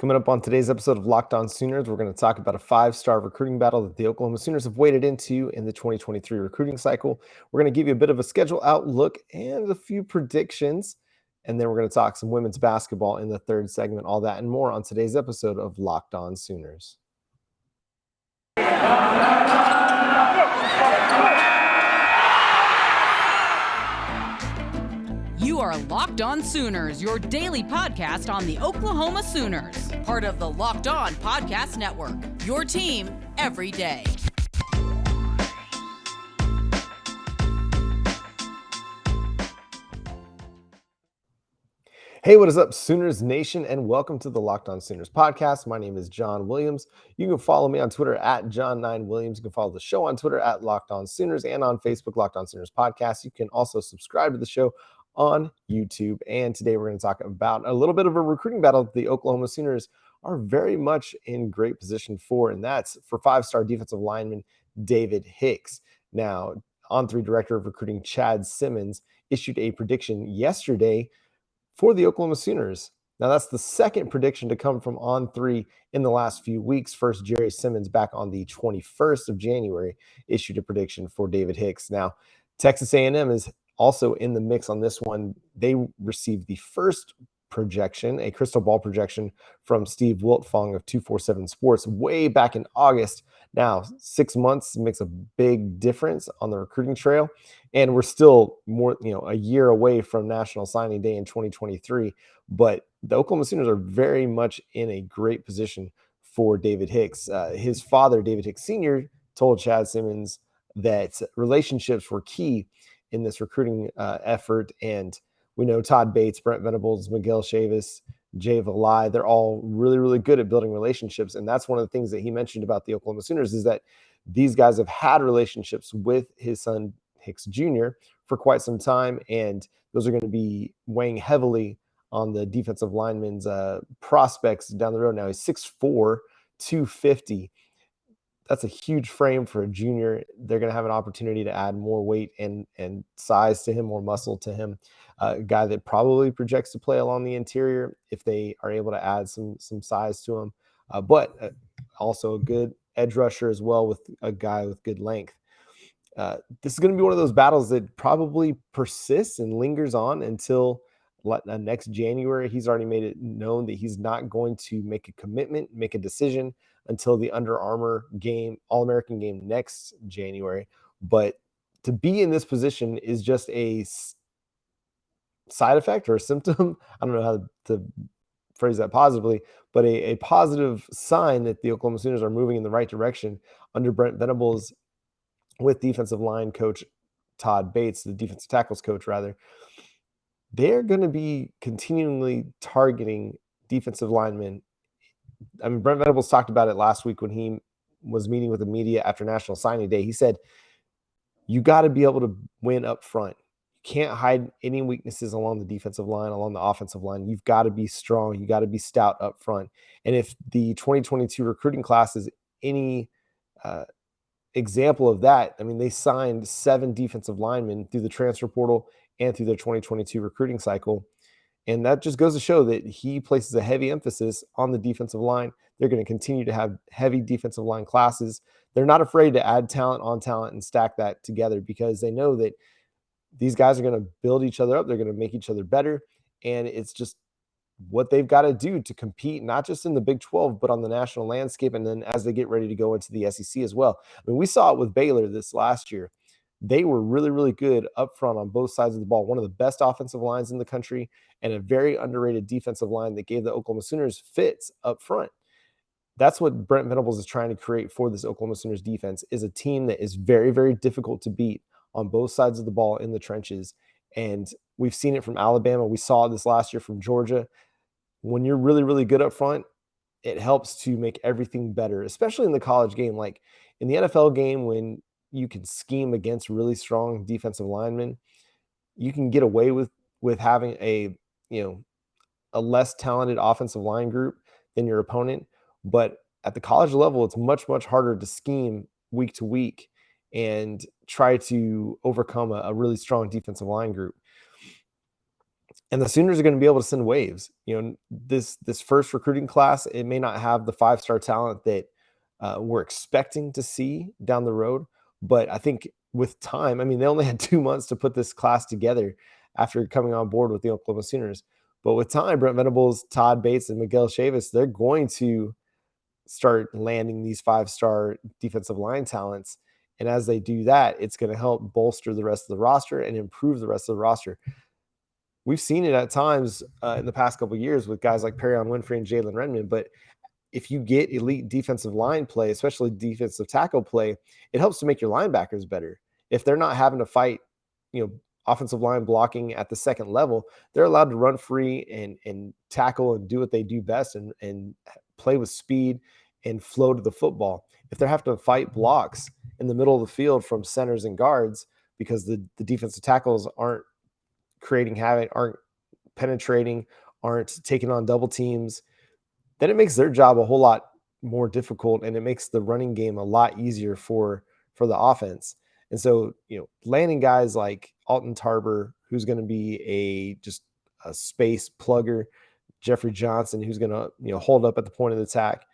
Coming up on today's episode of Locked On Sooners, we're going to talk about a five-star recruiting battle that the Oklahoma Sooners have waded into in the 2023 recruiting cycle. We're going to give you a bit of a schedule outlook and a few predictions. And then we're going to talk some women's basketball in the third segment, all that and more on today's episode of Locked On Sooners. You are Locked On Sooners, your daily podcast on the Oklahoma Sooners, part of the Locked On Podcast Network, your team every day. Hey, what is up, Sooners Nation, and welcome to the Locked On Sooners podcast. My name is John Williams. You can follow me on Twitter at John9Williams. You can follow the show on Twitter at Locked On Sooners and on Facebook, Locked On Sooners Podcast. You can also subscribe to the show on YouTube. And today we're going to talk about a little bit of a recruiting battle that the Oklahoma Sooners are very much in great position for, and that's for five-star defensive lineman David Hicks. Now, On3 Director of Recruiting Chad Simmons issued a prediction yesterday for the Oklahoma Sooners. Now, that's the second prediction to come from On3 in the last few weeks. First, Jerry Simmons back on the 21st of January issued a prediction for David Hicks. Now, Texas A&M is also in the mix on this one. They received the first projection, a crystal ball projection from Steve Wiltfong of 247 Sports way back in August. Now, 6 months makes a big difference on the recruiting trail, and we're still a year away from National Signing Day in 2023. But the Oklahoma Sooners are very much in a great position for David Hicks. His father, David Hicks Sr., told Chad Simmons that relationships were key in this recruiting effort, and we know Todd Bates, Brent Venables, Miguel Chavis, Jay Valai, they're all really, really good at building relationships. And that's one of the things that he mentioned about the Oklahoma Sooners is that these guys have had relationships with his son, Hicks Jr., for quite some time. And those are going to be weighing heavily on the defensive lineman's prospects down the road. Now he's 6'4", 250. That's a huge frame for a junior. They're going to have an opportunity to add more weight and size to him, more muscle to him. A guy that probably projects to play along the interior if they are able to add some size to him. But also a good edge rusher as well, with a guy with good length. This is going to be one of those battles that probably persists and lingers on until next January. He's already made it known that he's not going to make a commitment, make a decision until the Under Armour game, All-American game next January. But to be in this position is just a side effect or a symptom. I don't know how to phrase that positively, but a positive sign that the Oklahoma Sooners are moving in the right direction under Brent Venables with defensive line coach Todd Bates, the defensive tackles coach, rather. They're going to be continually targeting defensive linemen. I mean, Brent Venables talked about it last week when he was meeting with the media after National Signing Day. He said, you got to be able to win up front. You can't hide any weaknesses along the defensive line, along the offensive line. You've got to be strong. You got to be stout up front. And if the 2022 recruiting class is any example of that, I mean, they signed 7 defensive linemen through the transfer portal and through their 2022 recruiting cycle. And that just goes to show that he places a heavy emphasis on the defensive line. They're going to continue to have heavy defensive line classes. They're not afraid to add talent on talent and stack that together because they know that these guys are going to build each other up. They're going to make each other better. And it's just what they've got to do to compete, not just in the Big 12, but on the national landscape. And then as they get ready to go into the SEC as well. I mean, we saw it with Baylor this last year. They were really, really good up front on both sides of the ball. One of the best offensive lines in the country and a very underrated defensive line that gave the Oklahoma Sooners fits up front. That's what Brent Venables is trying to create for this Oklahoma Sooners defense, is a team that is very, very difficult to beat on both sides of the ball in the trenches. And we've seen it from Alabama. We saw this last year from Georgia. When you're really, really good up front, it helps to make everything better, especially in the college game. Like in the NFL game, when you can scheme against really strong defensive linemen, you can get away with having a less talented offensive line group than your opponent. But at the college level, it's much, much harder to scheme week to week and try to overcome a really strong defensive line group. And the Sooners are going to be able to send waves. This first recruiting class, it may not have the 5-star talent that we're expecting to see down the road, but I think with time, I mean, they only had 2 months to put this class together after coming on board with the Oklahoma Sooners. But with time, Brent Venables, Todd Bates, and Miguel Chavis, they're going to start landing these 5-star defensive line talents. And as they do that, it's going to help bolster the rest of the roster and improve the rest of the roster. We've seen it at times in the past couple of years with guys like Perrion Winfrey and Jalen Redmond. But if you get elite defensive line play, especially defensive tackle play, it helps to make your linebackers better. If they're not having to fight, offensive line blocking at the second level, they're allowed to run free and tackle and do what they do best and play with speed and flow to the football. If they have to fight blocks in the middle of the field from centers and guards because the defensive tackles aren't creating havoc, aren't penetrating, aren't taking on double teams, then it makes their job a whole lot more difficult, and it makes the running game a lot easier for the offense. And so, landing guys like Alton Tarber, who's going to be just a space plugger, Jeffrey Johnson, who's going to hold up at the point of the attack,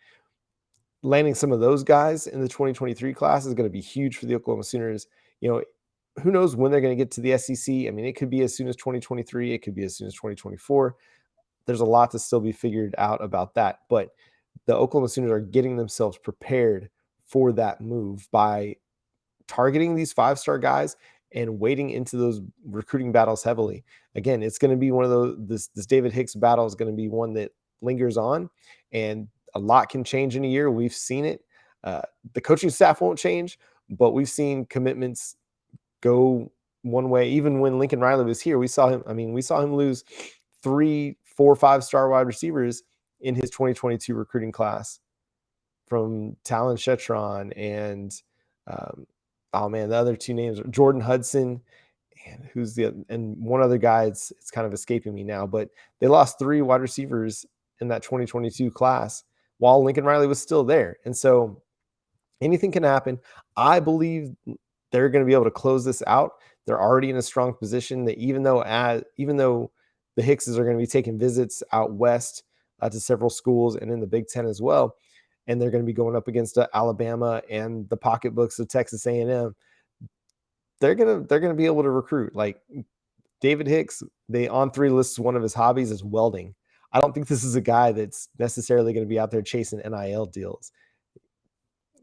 landing some of those guys in the 2023 class is going to be huge for the Oklahoma Sooners. Who knows when they're going to get to the SEC? I mean, it could be as soon as 2023. It could be as soon as 2024. There's a lot to still be figured out about that. But the Oklahoma Sooners are getting themselves prepared for that move by targeting these 5-star guys and wading into those recruiting battles heavily. Again, it's going to be one of those, this David Hicks battle is going to be one that lingers on, and a lot can change in a year. We've seen it. The coaching staff won't change, but we've seen commitments go one way. Even when Lincoln Riley was here, we saw him lose 3, 4, 5-star wide receivers in his 2022 recruiting class from Talon Shetron and the other two names are Jordan Hudson and one other guy. It's kind of escaping me now, but they lost 3 wide receivers in that 2022 class while Lincoln Riley was still there. And so anything can happen. I believe they're going to be able to close this out. They're already in a strong position that even though the Hickses are going to be taking visits out west to several schools and in the Big Ten as well, and they're going to be going up against Alabama and the pocketbooks of Texas A&M, they're going to be able to recruit. Like David Hicks, they on 3 lists, one of his hobbies is welding. I don't think this is a guy that's necessarily going to be out there chasing NIL deals.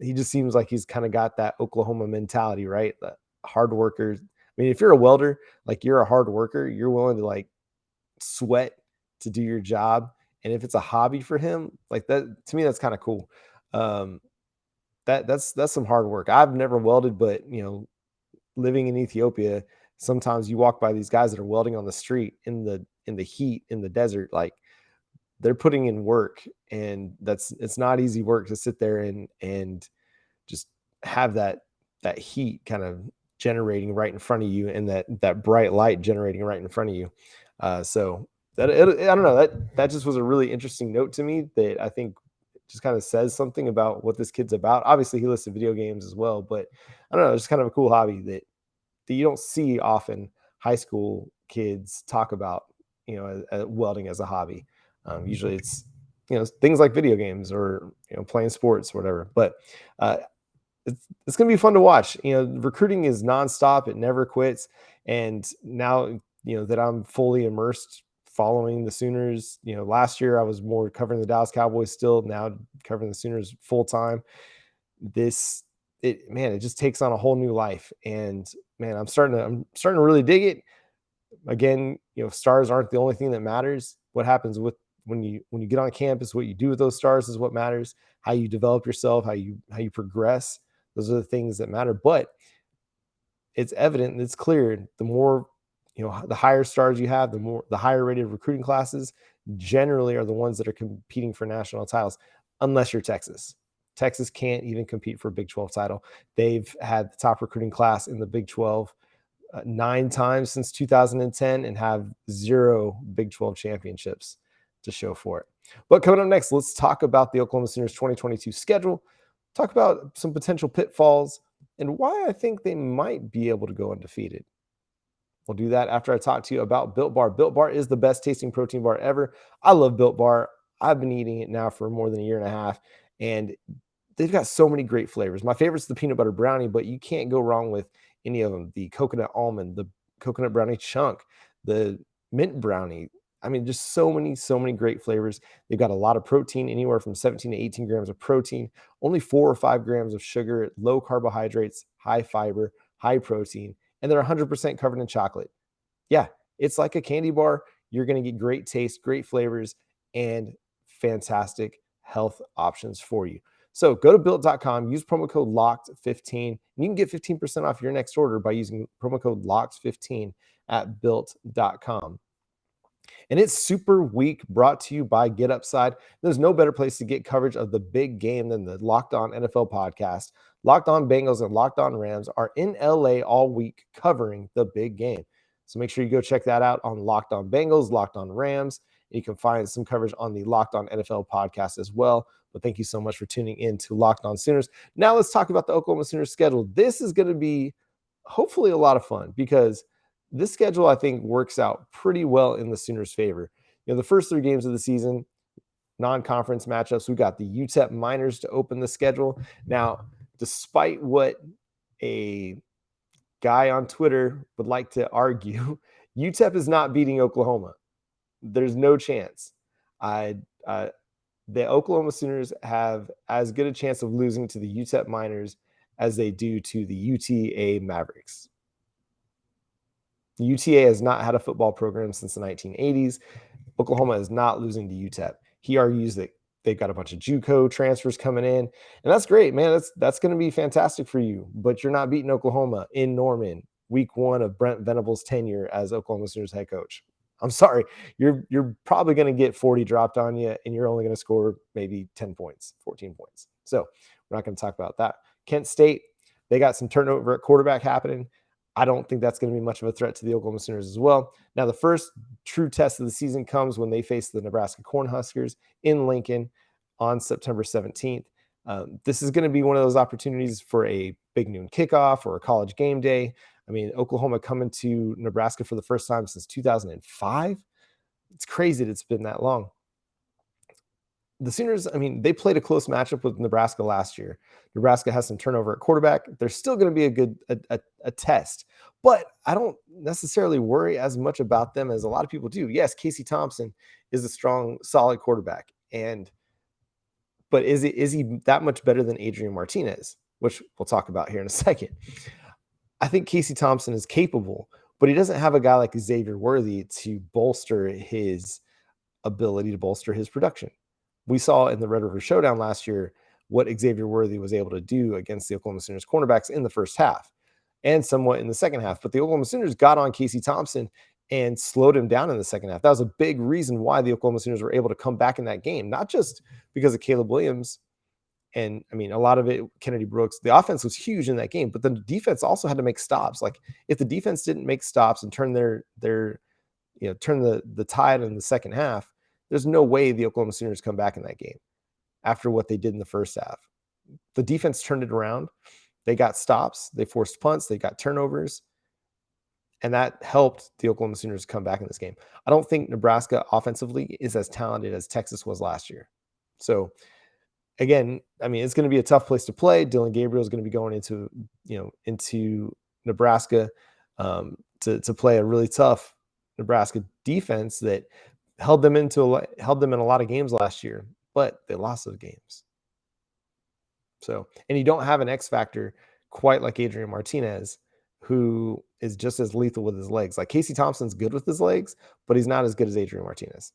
He just seems like he's kind of got that Oklahoma mentality, right? The hard worker. I mean, if you're a welder, like you're a hard worker, you're willing to like sweat to do your job. And if it's a hobby for him, like that, to me, that's kind of cool. That's some hard work. I've never welded, but living in Ethiopia, sometimes you walk by these guys that are welding on the street in the heat in the desert, like they're putting in work, and it's not easy work to sit there and just have that heat kind of generating right in front of you, and that bright light generating right in front of you. So I don't know, that just was a really interesting note to me that I think just kind of says something about what this kid's about. Obviously, he listed video games as well, but I don't know, it's just kind of a cool hobby that you don't see often high school kids talk about, welding as a hobby. Usually it's, things like video games or, playing sports or whatever. But it's going to be fun to watch. Recruiting is nonstop. It never quits. And now, that I'm fully immersed following the Sooners, last year I was more covering the Dallas Cowboys still, now covering the Sooners full time. It just takes on a whole new life. And man, I'm starting to really dig it. Again, stars aren't the only thing that matters. What happens when you get on campus, what you do with those stars is what matters. How you develop yourself, how you progress. Those are the things that matter. But it's evident and it's clear, the more, the higher stars you have, the higher rated recruiting classes generally are the ones that are competing for national titles, unless you're Texas. Texas can't even compete for a Big 12 title. They've had the top recruiting class in the Big 12 9 times since 2010 and have 0 Big 12 championships to show for it. But coming up next, let's talk about the Oklahoma Sooners 2022 schedule, talk about some potential pitfalls, and why I think they might be able to go undefeated. We'll do that after I talk to you about Built Bar. Built Bar is the best tasting protein bar ever. I love Built Bar. I've been eating it now for more than a year and a half, and they've got so many great flavors. My favorite's the peanut butter brownie, but you can't go wrong with any of them. The coconut almond, the coconut brownie chunk, the mint brownie. I mean, just so many great flavors. They've got a lot of protein, anywhere from 17 to 18 grams of protein, only 4 or 5 grams of sugar, low carbohydrates, high fiber, high protein, and they're 100% covered in chocolate. Yeah, it's like a candy bar. You're going to get great taste, great flavors, and fantastic health options for you. So go to built.com, use promo code LOCKED15, and you can get 15% off your next order by using promo code LOCKED15 at built.com. And it's Super Week, brought to you by Get Upside. There's no better place to get coverage of the big game than the Locked On NFL podcast. Locked On Bengals and Locked On Rams are in LA all week covering the big game. So make sure you go check that out on Locked On Bengals, Locked On Rams. You can find some coverage on the Locked On NFL podcast as well. But thank you so much for tuning in to Locked On Sooners. Now let's talk about the Oklahoma Sooners schedule. This is going to be hopefully a lot of fun, because this schedule, I think, works out pretty well in the Sooners' favor. The first 3 games of the season, non-conference matchups, we've got the UTEP Miners to open the schedule. Now, despite what a guy on Twitter would like to argue, UTEP is not beating Oklahoma. There's no chance. The Oklahoma Sooners have as good a chance of losing to the UTEP Miners as they do to the UTA Mavericks. The UTA has not had a football program since the 1980s. Oklahoma is not losing to UTEP. He argues that they've got a bunch of JUCO transfers coming in, and that's great, man. That's going to be fantastic for you, but you're not beating Oklahoma in Norman, week 1 of Brent Venables' tenure as Oklahoma Sooners head coach. I'm sorry. You're probably going to get 40 dropped on you, and you're only going to score maybe 10 points, 14 points. So we're not going to talk about that. Kent State, they got some turnover at quarterback happening. I don't think that's going to be much of a threat to the Oklahoma Sooners as well. Now, the first true test of the season comes when they face the Nebraska Cornhuskers in Lincoln on September 17th. This is going to be one of those opportunities for a big noon kickoff or a college game day. I mean, Oklahoma coming to Nebraska for the first time since 2005. It's crazy that it's been that long. The Sooners, I mean, they played a close matchup with Nebraska last year. Nebraska has some turnover at quarterback. They're still going to be a good test, but I don't necessarily worry as much about them as a lot of people do. Yes, Casey Thompson is a strong, solid quarterback, but is he that much better than Adrian Martinez, which we'll talk about here in a second? I think Casey Thompson is capable, but he doesn't have a guy like Xavier Worthy to bolster his ability, to bolster his production. We saw in the Red River Showdown last year what Xavier Worthy was able to do against the Oklahoma Sooners cornerbacks in the first half and somewhat in the second half. But the Oklahoma Sooners got on Casey Thompson and slowed him down in the second half. That was a big reason why the Oklahoma Sooners were able to come back in that game, not just because of Caleb Williams. And I mean, a lot of it, Kennedy Brooks. The offense was huge in that game, but the defense also had to make stops. Like, if the defense didn't make stops and turn turn the tide in the second half, there's no way the Oklahoma Sooners come back in that game after what they did in the first half. The defense turned it around. They got stops. They forced punts. They got turnovers. And that helped the Oklahoma Sooners come back in this game. I don't think Nebraska offensively is as talented as Texas was last year. So, again, I mean, it's going to be a tough place to play. Dylan Gabriel is going to be going into Nebraska to play a really tough Nebraska defense that held them in a lot of games last year, but they lost those games. So, and you don't have an X factor quite like Adrian Martinez, who is just as lethal with his legs. Like, Casey Thompson's good with his legs, but he's not as good as Adrian Martinez.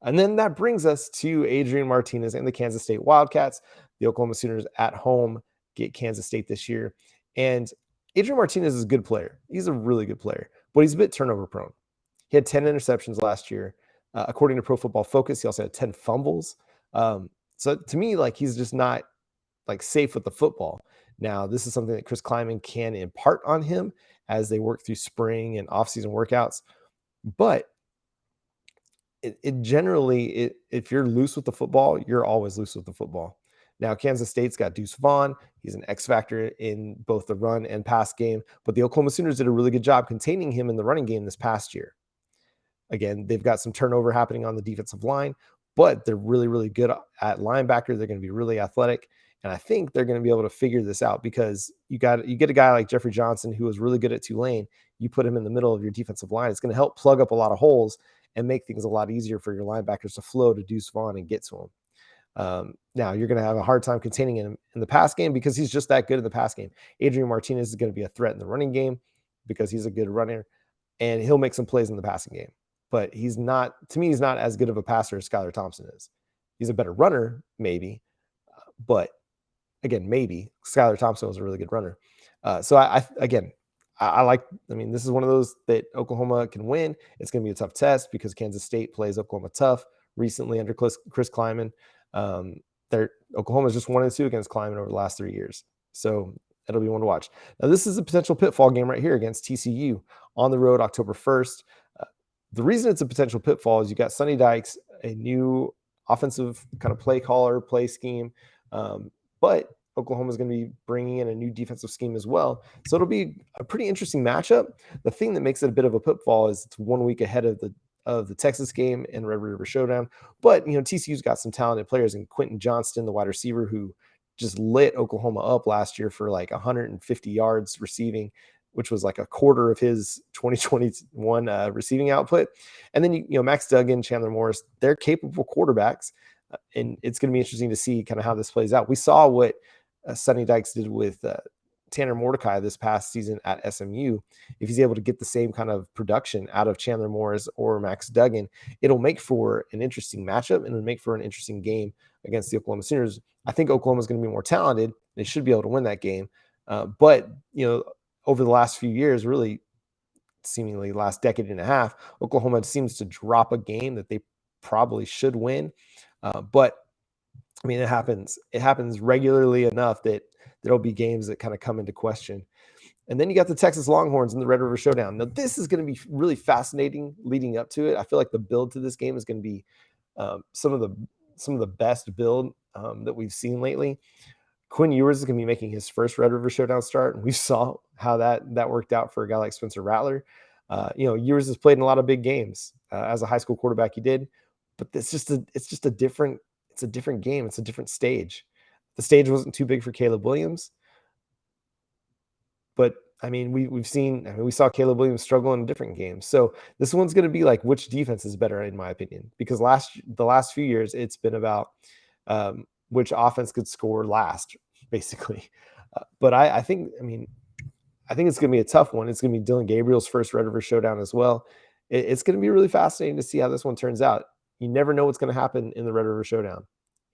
And then that brings us to Adrian Martinez and the Kansas State Wildcats. The Oklahoma Sooners at home get Kansas State this year. And Adrian Martinez is a good player. He's a really good player, but he's a bit turnover prone. He had 10 interceptions last year. According to Pro Football Focus, he also had 10 fumbles. So to me, like, he's just not like safe with the football. Now, this is something that Chris Kleiman can impart on him as they work through spring and offseason workouts. But it generally, if you're loose with the football, you're always loose with the football. Now, Kansas State's got Deuce Vaughn. He's an X factor in both the run and pass game, but the Oklahoma Sooners did a really good job containing him in the running game this past year. Again, they've got some turnover happening on the defensive line, but they're really, really good at linebacker. They're going to be really athletic. And I think they're going to be able to figure this out because you get a guy like Jeffrey Johnson, who was really good at Tulane. You put him in the middle of your defensive line. It's going to help plug up a lot of holes and make things a lot easier for your linebackers to flow to Deuce Vaughn and get to him. Now you're going to have a hard time containing him in the pass game because he's just that good in the pass game. Adrian Martinez is going to be a threat in the running game because he's a good runner, and he'll make some plays in the passing game. But he's not as good of a passer as Skylar Thompson is. He's a better runner, maybe, but again, maybe Skylar Thompson was a really good runner. So I mean, this is one of those that Oklahoma can win. It's going to be a tough test because Kansas State plays Oklahoma tough recently under Chris Kleiman. Oklahoma's just 1-2 against Kleiman over the last 3 years. So it'll be one to watch. Now, this is a potential pitfall game right here against TCU on the road, October 1st. The reason it's a potential pitfall is you got Sonny Dykes, a new offensive kind of play caller, play scheme. But Oklahoma is going to be bringing in a new defensive scheme as well. So it'll be a pretty interesting matchup. The thing that makes it a bit of a pitfall is it's 1 week ahead of the Texas game and Red River Showdown. But, TCU's got some talented players, and Quentin Johnston, the wide receiver, who just lit Oklahoma up last year for like 150 yards receiving, which was like a quarter of his 2021 receiving output. And then, Max Duggan, Chandler Morris, they're capable quarterbacks. And it's going to be interesting to see kind of how this plays out. We saw what Sonny Dykes did with Tanner Mordecai this past season at SMU. If he's able to get the same kind of production out of Chandler Morris or Max Duggan, it'll make for an interesting matchup and it'll make for an interesting game against the Oklahoma Sooners. I think Oklahoma is going to be more talented. They should be able to win that game. But over the last few years, really seemingly last decade and a half, Oklahoma seems to drop a game that they probably should win. But I mean, it happens regularly enough that there'll be games that kind of come into question. And then you got the Texas Longhorns in the Red River Showdown. Now, this is going to be really fascinating leading up to it. I feel like the build to this game is going to be some of the best build that we've seen lately. Quinn Ewers is going to be making his first Red River Showdown start, and we saw how that worked out for a guy like Spencer Rattler. Ewers has played in a lot of big games as a high school quarterback. He did, but it's a different game. It's a different stage. The stage wasn't too big for Caleb Williams, but I mean, we saw Caleb Williams struggle in different games. So this one's going to be like which defense is better, in my opinion, because the last few years it's been about which offense could score last, basically. But I think it's going to be a tough one. It's going to be Dylan Gabriel's first Red River Showdown as well. It's going to be really fascinating to see how this one turns out. You never know what's going to happen in the Red River Showdown.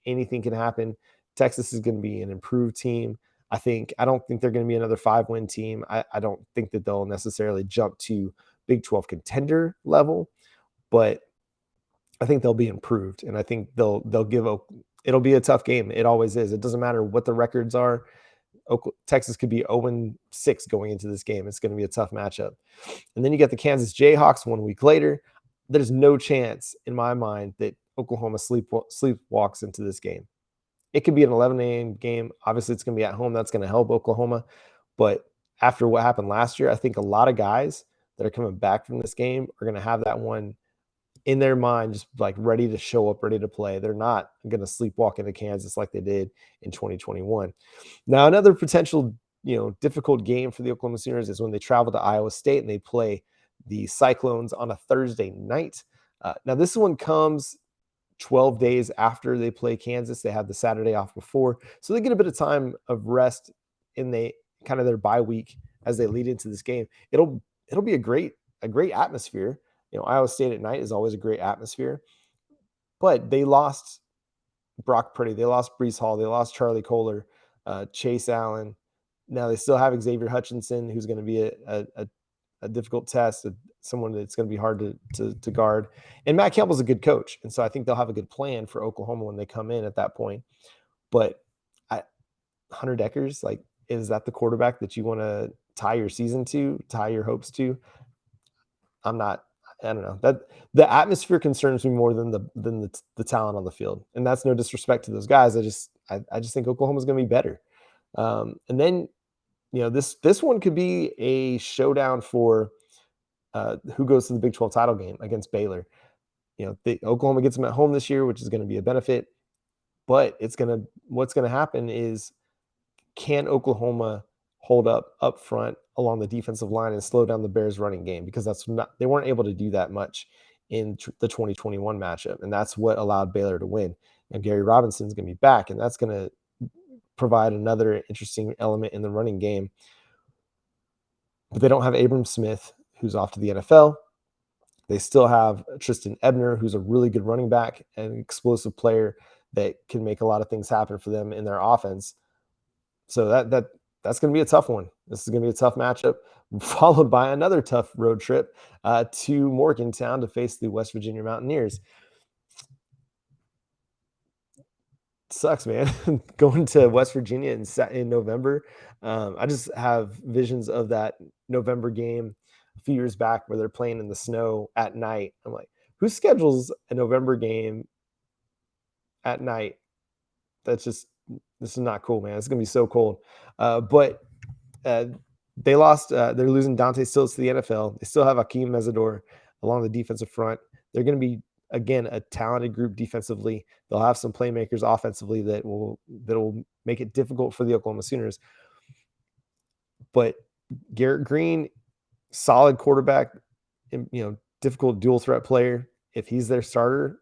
Anything can happen. Texas is going to be an improved team. I don't think they're going to be another 5-win team. I don't think that they'll necessarily jump to Big 12 contender level, but I think they'll be improved, and I think they'll it'll be a tough game. It always is. It doesn't matter what the records are. Texas could be 0-6 going into this game. It's going to be a tough matchup. And then you get the Kansas Jayhawks 1 week later. There's no chance in my mind that Oklahoma sleepwalks into this game. It could be an 11 a.m. game. Obviously, it's going to be at home. That's going to help Oklahoma. But after what happened last year, I think a lot of guys that are coming back from this game are going to have that one in their mind, just like ready to show up, ready to play. They're not going to sleepwalk into Kansas like they did in 2021. Now, another potential, difficult game for the Oklahoma Sooners is when they travel to Iowa State and they play the Cyclones on a Thursday night. Now, this one comes 12 days after they play Kansas. They have the Saturday off before, so they get a bit of time of rest in their bye week as they lead into this game. It'll be a great atmosphere. Iowa State at night is always a great atmosphere, but they lost Brock Purdy, they lost Breece Hall, they lost Charlie Kohler, Chase Allen. Now they still have Xavier Hutchinson, who's going to be a difficult test, someone that's going to be hard to guard. And Matt Campbell's a good coach, and so I think they'll have a good plan for Oklahoma when they come in at that point. But Hunter Deckers, is that the quarterback that you want to tie your season to, tie your hopes to? I don't know. That the atmosphere concerns me more than the talent on the field, and that's no disrespect to those guys. I just think Oklahoma's going to be better. And then, this one could be a showdown for who goes to the Big 12 title game against Baylor. Oklahoma gets them at home this year, which is going to be a benefit. But what's going to happen is, can Oklahoma hold up front along the defensive line and slow down the Bears running game? Because they weren't able to do that much in the 2021 matchup. And that's what allowed Baylor to win. And Gary Robinson's going to be back, and that's going to provide another interesting element in the running game. But they don't have Abram Smith, who's off to the NFL. They still have Tristan Ebner, who's a really good running back and an explosive player that can make a lot of things happen for them in their offense. So that's going to be a tough one. This is going to be a tough matchup, followed by another tough road trip to Morgantown to face the West Virginia Mountaineers. Sucks, man. Going to West Virginia in November. I just have visions of that November game a few years back where they're playing in the snow at night. I'm like, who schedules a November game at night? This is not cool, man. It's going to be so cold. But they lost. They're losing Dante Stills to the NFL. They still have Akeem Mesidor along the defensive front. They're going to be, again, a talented group defensively. They'll have some playmakers offensively that will make it difficult for the Oklahoma Sooners. But Garrett Green, solid quarterback, difficult dual threat player. If he's their starter,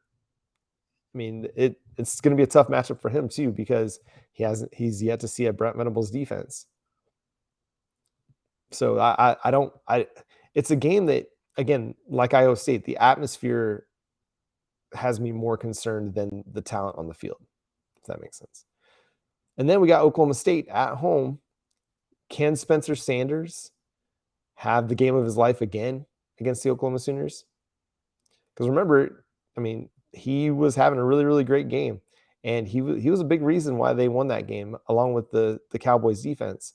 I mean, it's going to be a tough matchup for him too, because he's yet to see a Brent Venables defense. So it's a game that, again, like Iowa State, the atmosphere has me more concerned than the talent on the field, if that makes sense. And then we got Oklahoma State at home. Can Spencer Sanders have the game of his life again against the Oklahoma Sooners? Because remember, I mean, he was having a really, really great game. And he was a big reason why they won that game, along with the Cowboys defense.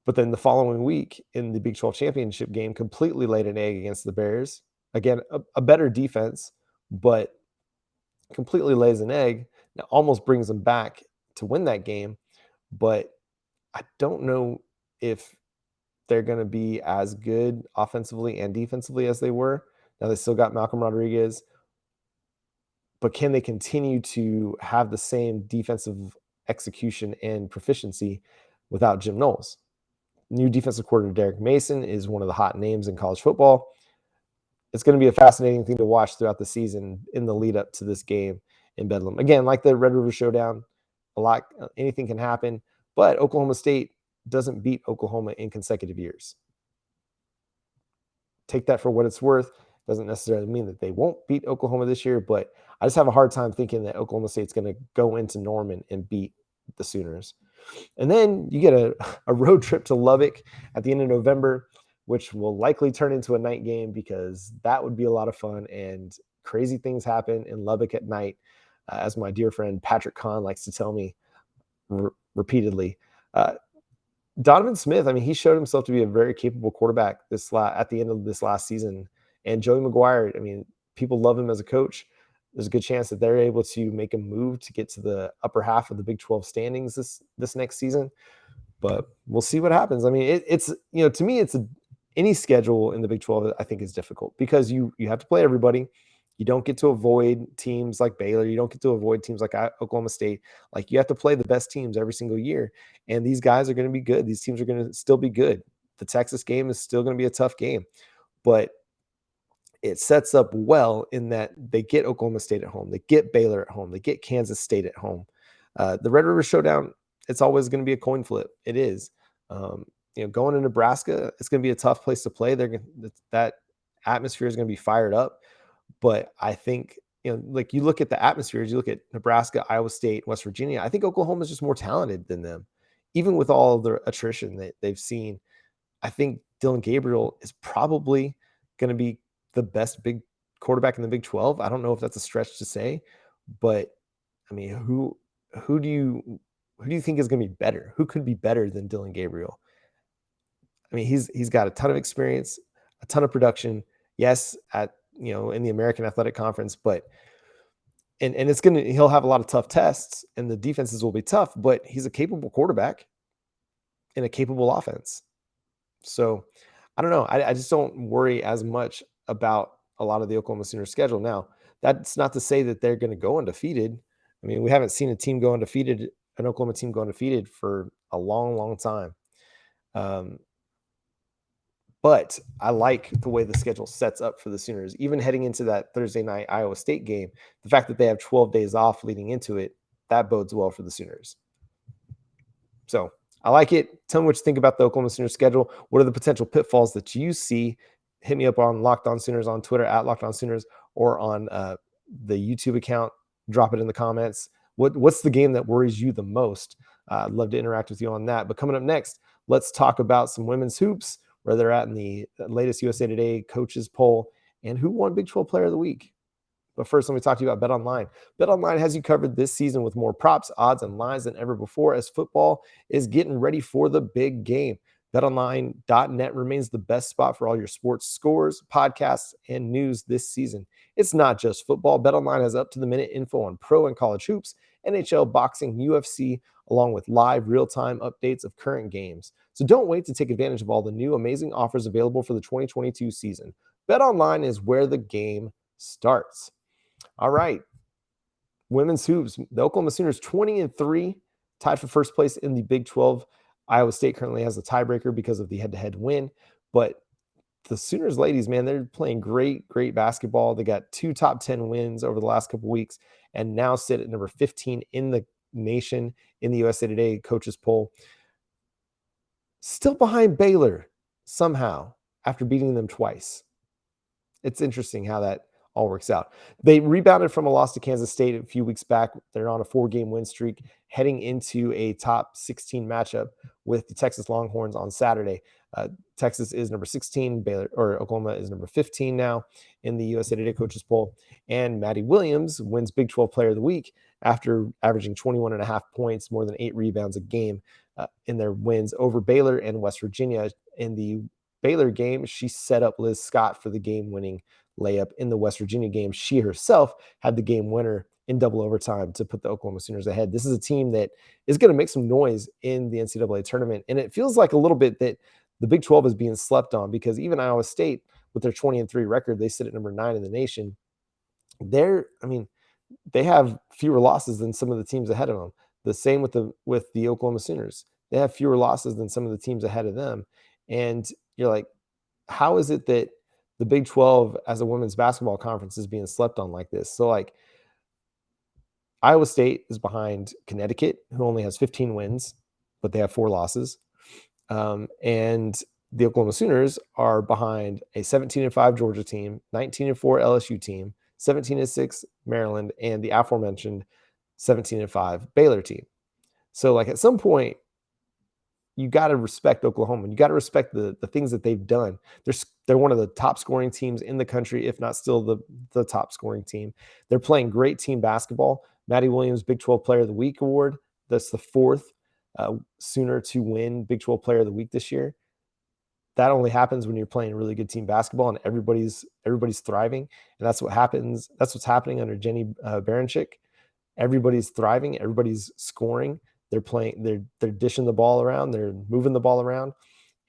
But then the following week in the Big 12 championship game, completely laid an egg against the Bears. Again, a better defense, but completely lays an egg. Now almost brings them back to win that game. But I don't know if they're going to be as good offensively and defensively as they were. Now they still got Malcolm Rodriguez. But can they continue to have the same defensive execution and proficiency without Jim Knowles? New defensive coordinator Derek Mason is one of the hot names in college football. It's going to be a fascinating thing to watch throughout the season in the lead up to this game in Bedlam. Again, like the Red River Showdown, anything can happen, but Oklahoma State doesn't beat Oklahoma in consecutive years. Take that for what it's worth. Doesn't necessarily mean that they won't beat Oklahoma this year, but I just have a hard time thinking that Oklahoma State's going to go into Norman and beat the Sooners. And then you get a road trip to Lubbock at the end of November, which will likely turn into a night game, because that would be a lot of fun, and crazy things happen in Lubbock at night, as my dear friend Patrick Kahn likes to tell me repeatedly. Donovan Smith, I mean, he showed himself to be a very capable quarterback at the end of this last season. And Joey McGuire, I mean, people love him as a coach. There's a good chance that they're able to make a move to get to the upper half of the Big 12 standings this next season. But we'll see what happens. I mean, it's to me, any schedule in the Big 12, I think, is difficult, because you have to play everybody. You don't get to avoid teams like Baylor. You don't get to avoid teams like Oklahoma State. Like, you have to play the best teams every single year. And these guys are going to be good. These teams are going to still be good. The Texas game is still going to be a tough game. But it sets up well in that they get Oklahoma State at home. They get Baylor at home. They get Kansas State at home. The Red River Showdown, it's always going to be a coin flip. It is. Going to Nebraska, it's going to be a tough place to play. That atmosphere is going to be fired up. But I think, like, you look at the atmospheres, you look at Nebraska, Iowa State, West Virginia, I think Oklahoma is just more talented than them. Even with all the attrition that they've seen, I think Dylan Gabriel is probably going to be the best big quarterback in the Big 12. I don't know if that's a stretch to say, but I mean, who do you think is going to be better? Who could be better than Dylan Gabriel? I mean, he's got a ton of experience, a ton of production. Yes, in the American Athletic Conference, but and he'll have a lot of tough tests, and the defenses will be tough, but he's a capable quarterback in a capable offense. So I don't know. I just don't worry as much about a lot of the Oklahoma Sooners schedule. Now, that's not to say that they're going to go undefeated. I mean, we haven't seen an Oklahoma team go undefeated for a long, long time. But I like the way the schedule sets up for the Sooners. Even heading into that Thursday night Iowa State game, the fact that they have 12 days off leading into it, that bodes well for the Sooners. So I like it. Tell me what you think about the Oklahoma Sooners schedule. What are the potential pitfalls that you see? Hit me up on Locked On Sooners on Twitter at Locked On Sooners, or on the YouTube account. Drop it in the comments. What's the game that worries you the most? I'd love to interact with you on that. But coming up next, let's talk about some women's hoops, where they're at in the latest USA Today coaches poll, and who won Big 12 Player of the Week. But first, let me talk to you about BetOnline. BetOnline has you covered this season with more props, odds, and lines than ever before, as football is getting ready for the big game. BetOnline.net remains the best spot for all your sports scores, podcasts, and news this season. It's not just football. BetOnline has up-to-the-minute info on pro and college hoops, NHL, boxing, UFC, along with live real-time updates of current games. So don't wait to take advantage of all the new amazing offers available for the 2022 season. BetOnline is where the game starts. All right. Women's hoops. The Oklahoma Sooners 20-3, tied for first place in the Big 12. Iowa State currently has the tiebreaker because of the head-to-head win. But the Sooners ladies, man, they're playing great, great basketball. They got 2 top 10 wins over the last couple weeks, and now sit at number 15 in the nation in the USA Today coaches poll. Still behind Baylor somehow after beating them twice. It's interesting how that all works out. They rebounded from a loss to Kansas State a few weeks back. They're on a 4-game win streak, heading into a top 16 matchup with the Texas Longhorns on Saturday. Texas is number 16, Oklahoma is number 15 now in the USA Today coaches poll. And Madi Williams wins Big 12 Player of the Week after averaging 21.5 points, more than 8 rebounds a game in their wins over Baylor and West Virginia. In the Baylor game, she set up Liz Scott for the game-winning layup. In the West Virginia game, she herself had the game winner in double overtime to put the Oklahoma Sooners ahead. This is a team that is going to make some noise in the NCAA tournament, and it feels like a little bit that the Big 12 is being slept on, because even Iowa State, with their 20-3 record, they sit at number 9 in the nation. They have fewer losses than some of the teams ahead of them. The same with the Oklahoma Sooners. They have fewer losses than some of the teams ahead of them. And you're like, how is it that the Big 12 as a women's basketball conference is being slept on like this? So like, Iowa State is behind Connecticut, who only has 15 wins, but they have 4 losses. And the Oklahoma Sooners are behind a 17-5 Georgia team, 19-4 LSU team, 17-6 Maryland, and the aforementioned 17-5 Baylor team. So like, at some point, you got to respect Oklahoma. You got to respect the things that they've done. They're one of the top scoring teams in the country, if not still the top scoring team. They're playing great team basketball. Madi Williams Big 12 Player of the Week award. That's the 4th Sooner to win Big 12 Player of the Week this year. That only happens when you're playing really good team basketball and everybody's thriving. And that's what happens. That's what's happening under Jenny Baranczyk. Everybody's thriving. Everybody's scoring. They're playing. They're dishing the ball around. They're moving the ball around.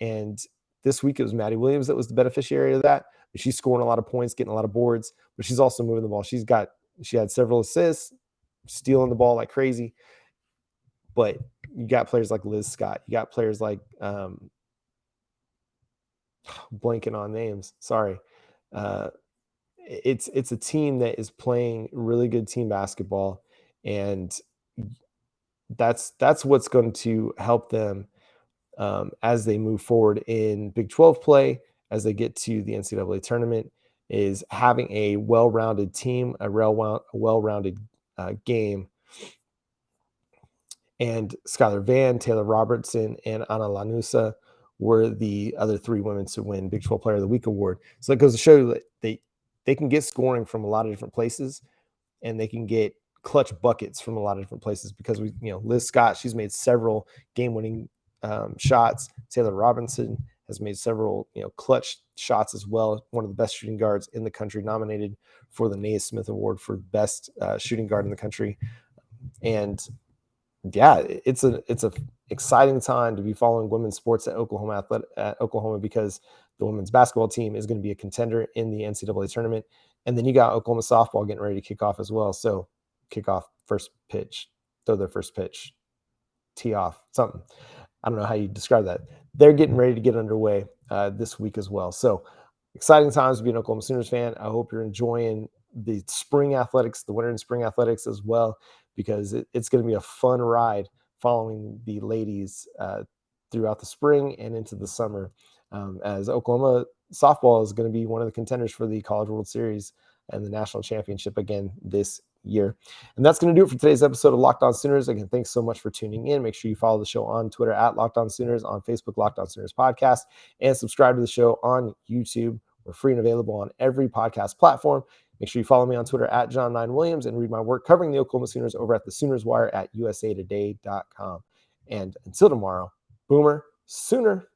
And this week it was Madi Williams that was the beneficiary of that. She's scoring a lot of points, getting a lot of boards, but she's also moving the ball. She had several assists, stealing the ball like crazy. But you got players like Liz Scott. You got players like blanking on names. Sorry. It's a team that is playing really good team basketball, and that's what's going to help them as they move forward in Big 12 play, as they get to the NCAA tournament, is having a well-rounded team, a well-rounded game. And Skylar Vann, Taylor Robertson, and Ana Lanusa were the other 3 women to win Big 12 Player of the Week award. So that goes to show you that they can get scoring from a lot of different places, and they can get clutch buckets from a lot of different places, because Liz Scott, she's made several game-winning shots. Taylor Robinson has made several, clutch shots as well. One of the best shooting guards in the country, nominated for the Naismith Award for best shooting guard in the country. And yeah, it's a exciting time to be following women's sports at Oklahoma, because the women's basketball team is going to be a contender in the NCAA tournament. And then you got Oklahoma softball getting ready to kick off as well. So kick off, first pitch, throw their first pitch, tee off, something. I don't know how you describe that. They're getting ready to get underway this week as well. So exciting times to be an Oklahoma Sooners fan. I hope you're enjoying the spring athletics, the winter and spring athletics as well, because it's going to be a fun ride following the ladies throughout the spring and into the summer, as Oklahoma softball is going to be one of the contenders for the College World Series and the national championship again this year. And that's going to do it for today's episode of Locked On Sooners. Again, thanks so much for tuning in. Make sure you follow the show on Twitter at Locked On Sooners, on Facebook, Locked On Sooners Podcast, and subscribe to the show on YouTube. We're free and available on every podcast platform. Make sure you follow me on Twitter at John9Williams and read my work covering the Oklahoma Sooners over at the Sooners Wire at usatoday.com. And until tomorrow, Boomer Sooner.